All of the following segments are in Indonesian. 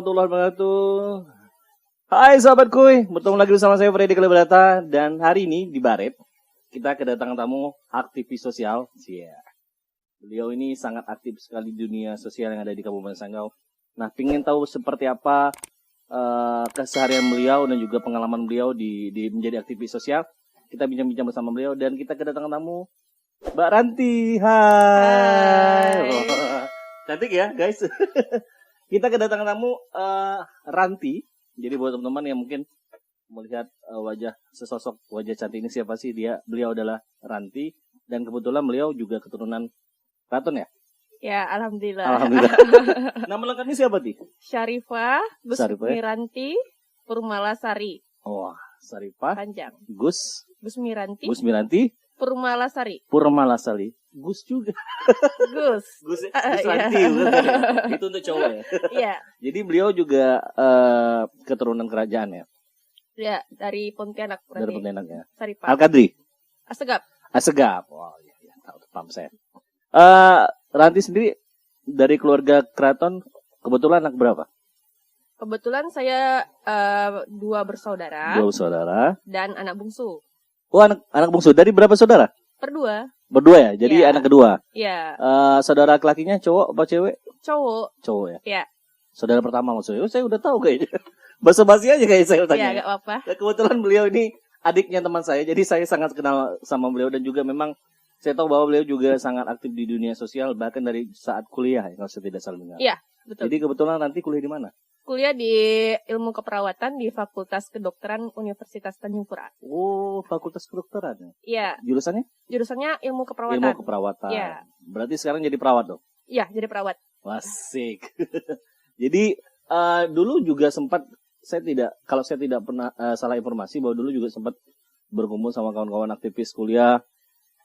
warahmatullahi wabarakatuh. Hai sahabat kuy, bertemu lagi bersama saya Freddy Kalebrata. Dan hari ini di Baret kita kedatangan tamu aktivis sosial. Beliau ini sangat aktif sekali di dunia sosial yang ada di Kabupaten Sanggau. Nah, ingin tahu seperti apa keseharian beliau dan juga pengalaman beliau di menjadi aktivis sosial. Kita bincang-bincang bersama beliau dan kita kedatangan tamu Mbak Ranti. Hai. Oh, cantik ya guys. Kita kedatangan tamu Ranti. Jadi buat teman-teman yang mungkin melihat wajah cantik ini siapa sih dia? Beliau adalah Ranti dan kebetulan beliau juga keturunan Kraton ya? Ya, alhamdulillah. Alhamdulillah. Nama lengkapnya siapa Ti? Syarifah Syarifah, Gusmiranti Purmalasari. Oh, Syarifah Panjang. Gusmiranti Purmalasari. Purmalasari. Gus juga. Gus Ranti, iya. bukan ya? Itu untuk cowok ya? Iya. Jadi beliau juga keturunan kerajaan ya? Ya, dari Pontianak berarti. Dari Pontianak ya? Syarifah. Al-Qadri? Asegap. Wow, ya, tahu paham saya. Ranti sendiri dari keluarga keraton kebetulan anak berapa? Kebetulan saya 2 bersaudara. 2 bersaudara. Dan anak bungsu. Oh, anak bungsu. Dari berapa saudara? Berdua ya? Jadi ya. anak kedua? Iya. Saudara laki-lakinya cowok apa cewek? Cowok ya? Iya. Saudara pertama maksudnya? Oh, saya udah tahu kayaknya. Basa-basi aja kayak saya tanya. Iya, gak apa-apa. Nah, kebetulan beliau ini adiknya teman saya. Jadi saya sangat kenal sama beliau. Dan juga memang saya tahu bahwa beliau juga sangat aktif di dunia sosial. Bahkan dari saat kuliah ya, kalau saya tidak salah dengar. Iya, betul. Jadi kebetulan nanti kuliah di mana? Kuliah di ilmu keperawatan di Fakultas Kedokteran Universitas Tanjung Pura. Oh, Fakultas Kedokteran. Iya. Jurusannya ilmu keperawatan. Ilmu keperawatan. Iya. Berarti sekarang jadi perawat dong? Iya, jadi perawat. Asik. Jadi dulu juga sempat kalau saya tidak pernah salah informasi bahwa dulu juga sempat berkumpul sama kawan-kawan aktivis kuliah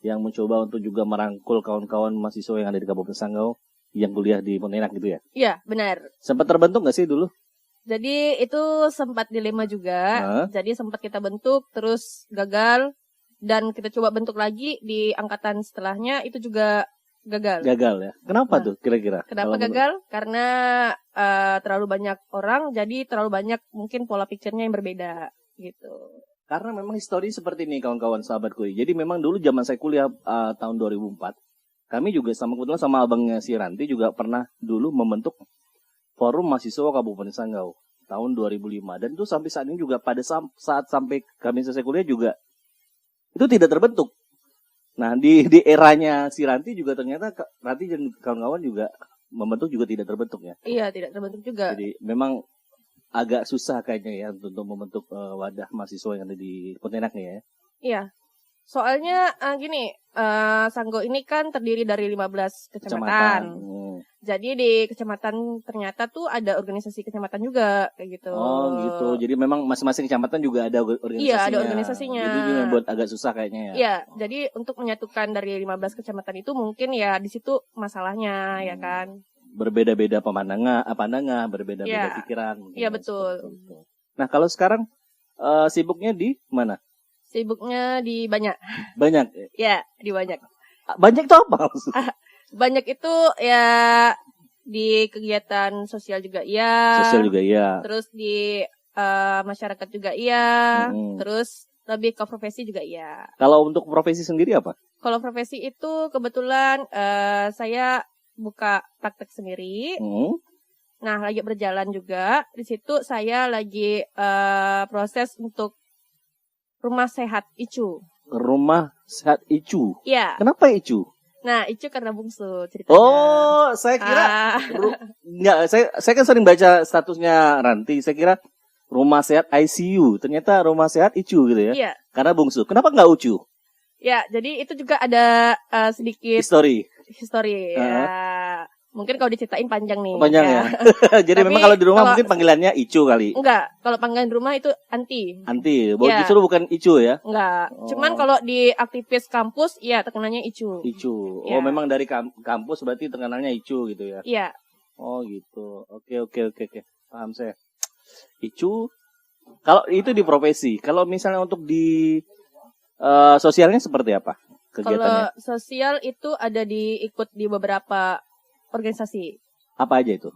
yang mencoba untuk juga merangkul kawan-kawan mahasiswa yang ada di Kabupaten Sanggau yang kuliah di Pontianak gitu ya? Iya, benar. Sempat terbentuk nggak sih dulu? Jadi itu sempat dilema juga. Jadi sempat kita bentuk, terus gagal. Dan kita coba bentuk lagi di angkatan setelahnya, itu juga gagal. Gagal ya? Kenapa tuh kira-kira? Kenapa gagal? Karena terlalu banyak orang, jadi terlalu banyak mungkin pola pikirnya yang berbeda gitu. Karena memang histori seperti ini kawan-kawan sahabatku. Jadi memang dulu zaman saya kuliah tahun 2004, kami juga kebetulan sama abangnya si Ranti juga pernah dulu membentuk Forum Mahasiswa Kabupaten Sanggau tahun 2005. Dan itu sampai saat ini juga pada saat sampai kami selesai kuliah juga itu tidak terbentuk. Nah di eranya si Ranti juga ternyata Ranti dan kawan-kawan juga membentuk juga tidak terbentuk ya. Iya, tidak terbentuk juga. Jadi memang agak susah kayaknya ya untuk membentuk wadah mahasiswa yang ada di Pontianak nih ya. Iya. Soalnya gini, Sanggau ini kan terdiri dari 15 kecamatan. Jadi di kecamatan ternyata tuh ada organisasi kecamatan juga kayak gitu. Oh gitu. Jadi memang masing-masing kecamatan juga ada organisasinya. Iya, ada organisasinya. Jadi itu yang buat agak susah kayaknya ya. Iya, jadi untuk menyatukan dari 15 kecamatan itu mungkin ya di situ masalahnya ya kan. Berbeda-beda pandangan, berbeda-beda pikiran. Iya, betul. Nah, kalau sekarang sibuknya di mana? Sibuknya di banyak. Banyak? Ya, di banyak. Banyak itu apa maksudnya? Banyak itu ya di kegiatan sosial juga iya. Sosial juga iya. Terus di masyarakat juga iya. Terus lebih ke profesi juga iya. Kalau untuk profesi sendiri apa? Kalau profesi itu kebetulan saya buka praktek sendiri. Nah, lagi berjalan juga. Di situ saya lagi proses untuk Rumah Sehat Icu. Rumah Sehat Icu? Iya. Kenapa Icu? Nah, Icu karena bungsu ceritanya. Oh, saya kira enggak, saya kan sering baca statusnya Ranti. Saya kira Rumah Sehat ICU. Ternyata Rumah Sehat Icu gitu ya. Iya. Karena bungsu. Kenapa enggak Ucu? Ya, jadi itu juga ada sedikit history ya. Mungkin kalau diceritain panjang nih. Panjang ya. Jadi tapi memang kalau di rumah mungkin panggilannya Icu kali. Enggak, kalau panggilan di rumah itu Anti. Justru bukan Icu ya? Enggak. Cuman kalau di aktivis kampus, ya terkenalnya Icu. Oh, memang dari kampus berarti terkenalnya Icu gitu ya? Iya. Oh gitu. Oke. Paham saya. Icu. Kalau itu di profesi. Kalau misalnya untuk di sosialnya seperti apa kegiatannya? Kalau sosial itu ada ikut di beberapa organisasi. Apa aja itu?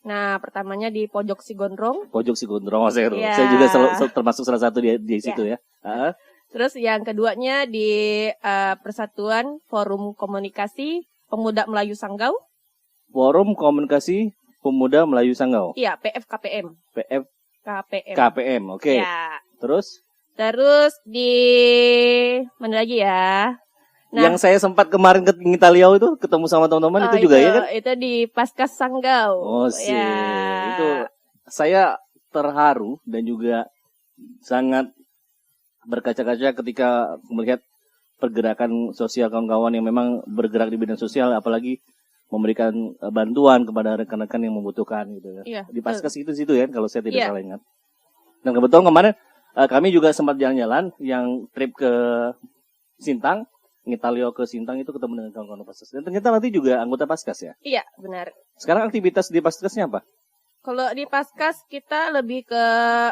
Nah, pertamanya di Pojok Sigondrong. Pojok Sigondrong, saya Ya. juga termasuk salah satu di situ ya. Terus yang keduanya di Persatuan Forum Komunikasi Pemuda Melayu Sanggau. Forum Komunikasi Pemuda Melayu Sanggau. Iya, PFKPM. KPM. KPM, oke. Ya. Terus di mana lagi ya? Nah, yang saya sempat kemarin ke Ngitaliau itu ketemu sama teman-teman itu juga ya kan? Itu di Paskas Sanggau. Oh sih, ya. Itu saya terharu dan juga sangat berkaca-kaca ketika melihat pergerakan sosial kawan-kawan yang memang bergerak di bidang sosial, apalagi memberikan bantuan kepada rekan-rekan yang membutuhkan gitu ya. Iya, di Paskas itu situ ya, kalau saya tidak Iya. salah ingat. Dan kebetulan kemarin kami juga sempat jalan-jalan yang trip ke Sintang. Ngitalio ke Sintang itu ketemu dengan kawan-kawan Paskas. Dan ternyata nanti juga anggota Paskas ya? Iya, benar. Sekarang aktivitas di Paskasnya apa? Kalau di Paskas kita lebih ke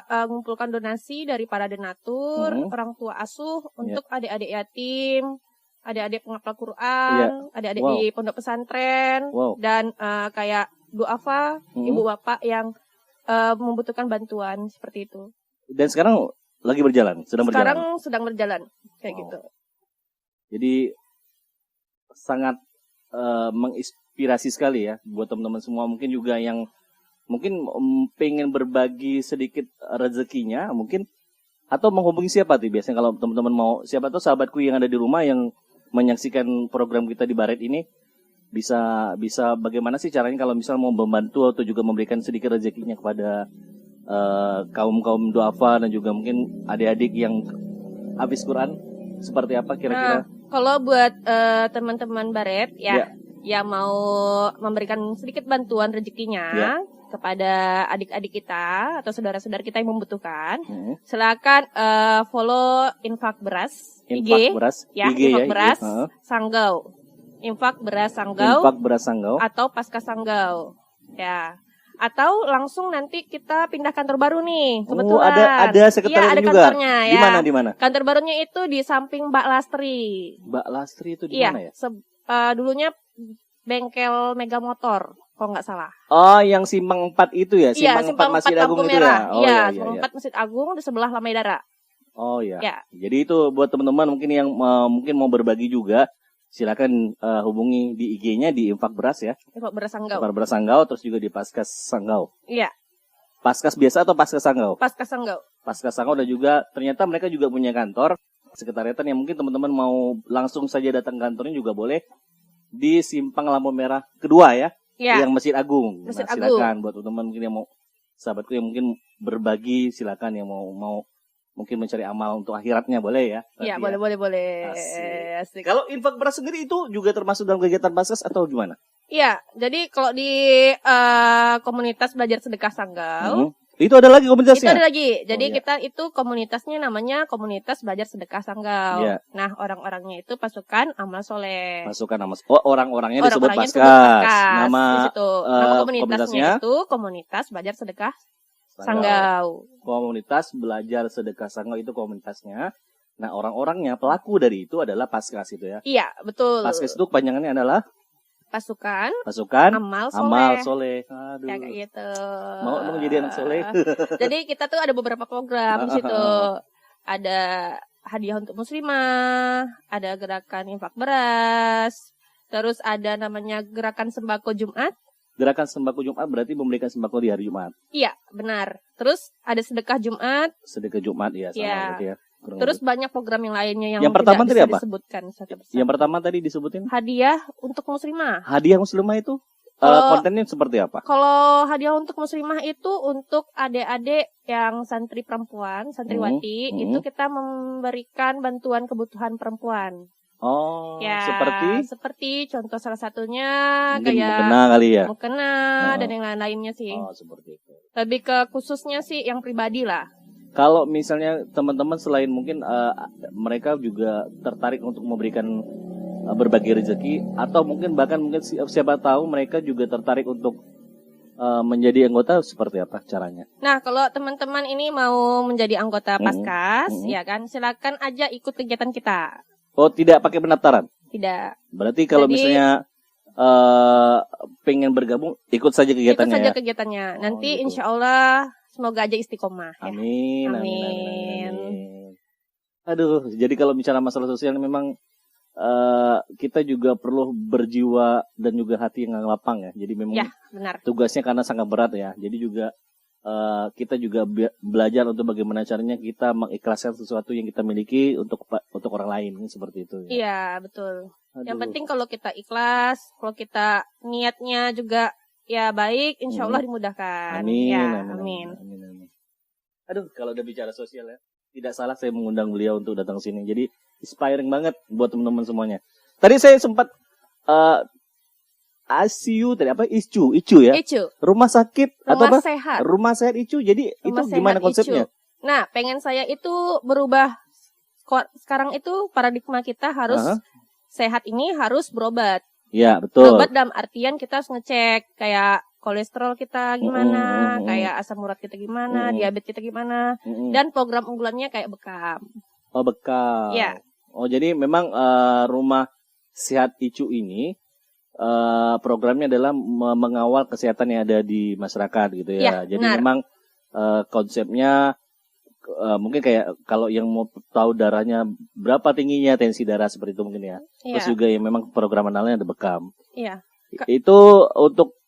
mengumpulkan donasi dari para donatur, orang tua asuh untuk adik-adik yatim, adik-adik penghafal Quran, adik-adik di pondok pesantren, dan kayak duafa, ibu bapak yang membutuhkan bantuan seperti itu. Dan sekarang lagi berjalan, Sekarang sedang berjalan kayak gitu. Jadi sangat menginspirasi sekali ya buat teman-teman semua, mungkin juga yang mungkin pengen berbagi sedikit rezekinya mungkin, atau menghubungi siapa tuh biasanya kalau teman-teman mau, siapa tuh sahabatku yang ada di rumah yang menyaksikan program kita di Baret ini bisa bagaimana sih caranya kalau misalnya mau membantu atau juga memberikan sedikit rezekinya kepada kaum duafa dan juga mungkin adik-adik yang hafiz Quran, seperti apa kira-kira? Kalau buat teman-teman Baret yang mau memberikan sedikit bantuan rezekinya kepada adik-adik kita atau saudara-saudara kita yang membutuhkan, silakan follow Infak Beras IG, Infak Beras Sanggau. Infak Beras Sanggau atau Paskas Sanggau. Ya. Atau langsung nanti kita pindah kantor baru nih. Kebetulan. Ada sekretariat ada juga. Kantornya, ya. Di mana? Kantor barunya itu di samping Mbak Lastri. Mbak Lastri itu di mana ya? Dulunya bengkel Mega Motor, kalau nggak salah. Oh, yang Simpang 4 itu ya? Simpang 4 Masjid Agung itu ya? Iya, Simpang 4 Masjid Agung di sebelah Lamai Dara. Oh iya. Jadi itu buat teman-teman mungkin yang mungkin mau berbagi juga, silakan hubungi di IG-nya di Infak Beras ya. Infak Beras Sanggau. Infak Beras Sanggau, terus juga di Paskas Sanggau. Iya. Paskas biasa atau Paskas Sanggau? Paskas Sanggau. Paskas Sanggau, dan juga ternyata mereka juga punya kantor sekretariatan yang mungkin teman-teman mau langsung saja datang kantornya juga boleh di Simpang Lampu Merah kedua ya. Iya. Yang Masjid Agung. Silakan buat teman-teman mungkin yang mau, sahabatku yang mungkin berbagi, silakan yang mau mungkin mencari amal untuk akhiratnya boleh ya. Iya, boleh. Asik. Kalau Infak Beras sendiri itu juga termasuk dalam kegiatan Paskas atau gimana? Iya, jadi kalau di komunitas belajar sedekah Sanggau, itu ada lagi komunitasnya? Itu ada lagi. Jadi kita itu komunitasnya namanya Komunitas Belajar Sedekah Sanggau. Nah, orang-orangnya itu pasukan amal soleh. Orang-orangnya disebut Paskas. Nama komunitasnya itu Komunitas Belajar Sedekah Sanggau. Komunitas Belajar Sedekah Sanggau itu komunitasnya. Nah, orang-orangnya, pelaku dari itu adalah Paskas itu ya? Iya, betul. Paskas itu kepanjangannya adalah? Pasukan Amal Soleh. Aduh. Ya, kayak gitu. Mau jadi anak soleh. Jadi kita tuh ada beberapa program di situ. Ada hadiah untuk muslimah, ada gerakan infak beras, terus ada namanya gerakan sembako Jumat. Gerakan sembako Jumat berarti memberikan sembako di hari Jumat. Iya, benar. Terus ada sedekah Jumat. Sedekah Jumat ya, sama berarti ya. Terus banyak program yang lainnya yang pertama tidak bisa apa? disebutkan. Yang pertama tadi disebutin? Hadiah untuk muslimah. Hadiah muslimah itu kontennya seperti apa? Kalau hadiah untuk muslimah itu untuk adik-adik yang santri perempuan, santriwati, itu kita memberikan bantuan kebutuhan perempuan. Oh, ya, seperti contoh salah satunya mungkin kayak mukena kali ya. Mukena dan yang lain-lainnya sih. Oh, seperti itu. Lebih ke khususnya sih yang pribadi lah. Kalau misalnya teman-teman selain mungkin mereka juga tertarik untuk memberikan berbagi rezeki, atau mungkin siapa tahu mereka juga tertarik untuk menjadi anggota, seperti apa caranya? Nah, kalau teman-teman ini mau menjadi anggota Paskas, ya kan, silakan aja ikut kegiatan kita. Oh, tidak pakai pendaftaran? Tidak. Berarti kalau misalnya pengen bergabung, ikut saja kegiatannya. Ikut saja kegiatannya. Nanti gitu. insya Allah semoga aja istiqomah. Amin, Ya. amin. Aduh, jadi kalau bicara masalah sosial memang kita juga perlu berjiwa dan juga hati yang lapang ya. Jadi memang benar. Tugasnya karena sangat berat ya. Jadi juga kita juga belajar untuk bagaimana caranya kita mengikhlaskan sesuatu yang kita miliki untuk orang lain seperti itu. Ya. Iya betul. Aduh. Yang penting kalau kita ikhlas, kalau kita niatnya juga ya baik, insya Allah dimudahkan. Amin, ya, amin. Aduh, kalau udah bicara sosial ya, tidak salah saya mengundang beliau untuk datang ke sini. Jadi inspiring banget buat teman-teman semuanya. Tadi saya sempat ICU tadi apa? ICU ya? ICU. Rumah sakit atau apa? Sehat. Rumah sehat ICU. Jadi Rumah itu gimana konsepnya? ICU. Nah, pengen saya itu berubah. Sekarang itu paradigma kita harus sehat ini harus berobat. Ya, betul. Berobat dalam artian kita harus ngecek kayak kolesterol kita gimana, kayak asam urat kita gimana, diabetes kita gimana, dan program unggulannya kayak bekam. Oh, bekam. Ya. Oh, jadi memang rumah sehat ICU ini programnya adalah mengawal kesehatan yang ada di masyarakat gitu ya. Jadi benar. memang konsepnya mungkin kayak kalau yang mau tahu darahnya berapa tingginya, tensi darah seperti itu mungkin ya. Terus juga yang memang program analnya ada bekam. Iya. Itu untuk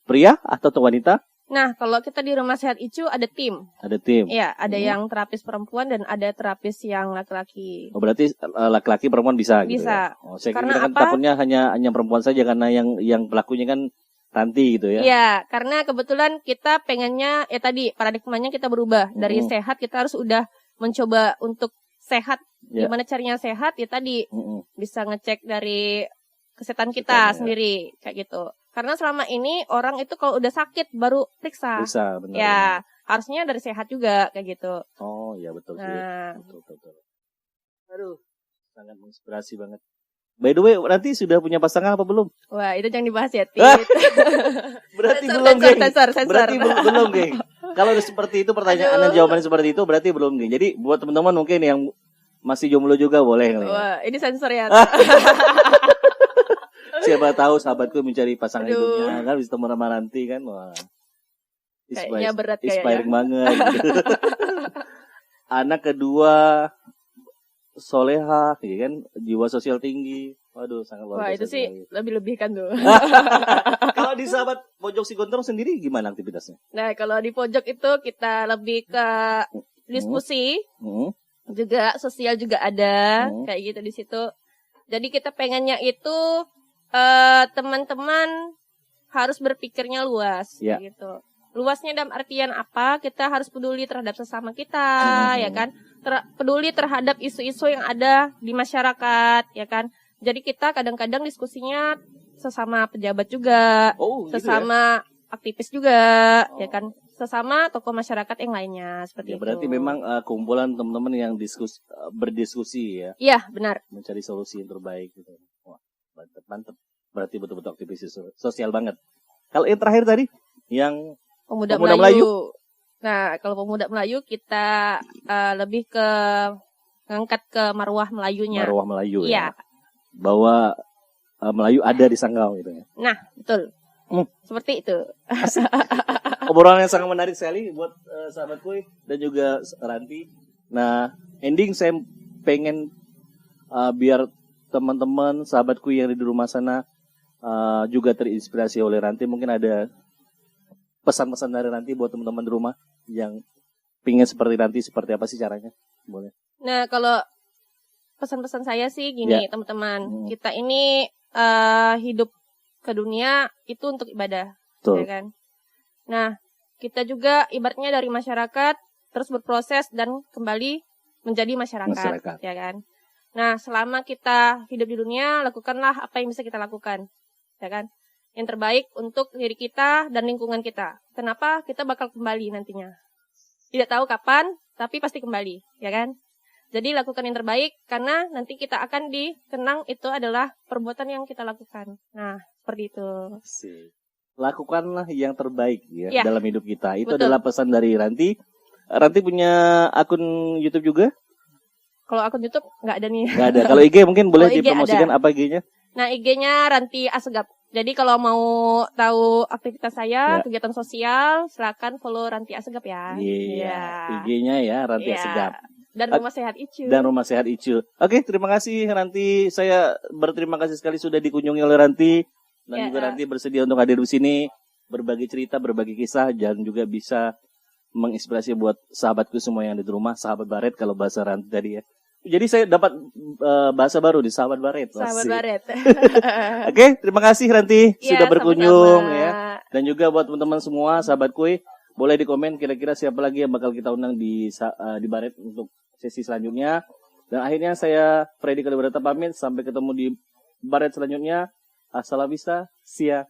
pria atau untuk wanita? Nah, kalau kita di rumah sehat ICU ada tim. Ada tim. Iya, ada yang terapis perempuan dan ada terapis yang laki-laki. Oh, berarti laki-laki perempuan bisa gitu ya? Oh, saya karena kira kan takutnya hanya perempuan saja karena yang pelakunya kan Ranti gitu ya. Iya, karena kebetulan kita pengennya tadi paradigmanya kita berubah dari sehat kita harus udah mencoba untuk sehat. Gimana caranya sehat ya tadi bisa ngecek dari kesehatan kita sendiri kayak gitu. Karena selama ini orang itu kalau udah sakit baru periksa. Benar. Ya, harusnya dari sehat juga kayak gitu. Oh, iya betul sih. Betul. Aduh, sangat menginspirasi banget. By the way, nanti sudah punya pasangan apa belum? Wah, itu jangan dibahas ya, Tit. Berarti belum, geng. Sensor. Berarti belum, geng. Kalau udah seperti itu pertanyaan dan jawabannya seperti itu, berarti belum, geng. Jadi buat teman-teman mungkin yang masih jomblo juga boleh. Wah, ini sensor ya. Siapa tahu sahabatku mencari pasangan hidupnya kan bisa teman sama Ranti kan. Wah. Kayaknya berat inspiring banget. Anak kedua soleha, ya kan, jiwa sosial tinggi. Waduh, sangat luar biasa. Wah, itu sih lebih-lebih kan tuh. Kalau di sahabat Pojok Sigondrong sendiri gimana aktivitasnya? Nah, kalau di pojok itu kita lebih ke diskusi, juga sosial juga ada, kayak gitu di situ. Jadi kita pengennya itu teman-teman harus berpikirnya luas, kayak gitu. Luasnya dalam artian apa? Kita harus peduli terhadap sesama kita, ya kan? Peduli terhadap isu-isu yang ada di masyarakat, ya kan? Jadi kita kadang-kadang diskusinya sesama pejabat juga, sesama aktivis juga, ya kan? Sesama tokoh masyarakat yang lainnya seperti itu. Berarti memang kumpulan teman-teman yang berdiskusi ya? Iya, benar. Mencari solusi yang terbaik gitu. Wah, mantep. Berarti betul-betul aktivis sosial banget. Kalau yang terakhir tadi, yang Pemuda Melayu. Nah, kalau Pemuda Melayu kita lebih ke ngangkat ke marwah Melayunya. Marwah Melayu ya. Bahwa Melayu ada di Sanggau gitu ya. Nah, betul. Seperti itu. Obrolan yang sangat menarik sekali buat sahabatku dan juga Ranti. Nah, ending saya pengen biar teman-teman sahabatku yang di rumah sana juga terinspirasi oleh Ranti. Mungkin ada pesan-pesan dari Ranti buat teman-teman di rumah yang pingin seperti Ranti, seperti apa sih caranya? Boleh. Nah, kalau pesan-pesan saya sih gini, teman-teman. Kita ini hidup ke dunia itu untuk ibadah, ya kan? Nah, kita juga ibaratnya dari masyarakat terus berproses dan kembali menjadi masyarakat, ya kan? Nah, selama kita hidup di dunia, lakukanlah apa yang bisa kita lakukan, ya kan? Yang terbaik untuk diri kita dan lingkungan kita. Kenapa? Kita bakal kembali nantinya. Tidak tahu kapan, tapi pasti kembali, ya kan? Jadi lakukan yang terbaik karena nanti kita akan dikenang itu adalah perbuatan yang kita lakukan. Nah, seperti itu. Lakukanlah yang terbaik ya dalam hidup kita. Itu adalah pesan dari Ranti. Ranti punya akun YouTube juga? Kalau akun YouTube nggak ada nih. Nggak ada. Kalau IG mungkin boleh dipromosikan apa IG-nya? Nah, IG-nya Ranti Asegap. Jadi kalau mau tahu aktivitas saya, kegiatan sosial, silakan follow Ranti Asegap ya. Iya. IG-nya ya Ranti Asegap. Dan Rumah Sehat Icul. Oke, terima kasih Ranti. Saya berterima kasih sekali sudah dikunjungi oleh Ranti. Dan juga Ranti bersedia untuk hadir di sini, berbagi cerita, berbagi kisah, dan juga bisa menginspirasi buat sahabatku semua yang ada di rumah, sahabat Baret kalau bahasa Ranti tadi ya. Jadi saya dapat bahasa baru di sahabat Baret. Sahabat Baret. Oke, terima kasih Ranti sudah berkunjung sama-sama. ya. Dan juga buat teman-teman semua, sahabat Kuy, boleh di komen kira-kira siapa lagi yang bakal kita undang di Baret untuk sesi selanjutnya. Dan akhirnya saya Freddy Kalibrata pamit, sampai ketemu di Baret selanjutnya. Hasta la vista, see ya.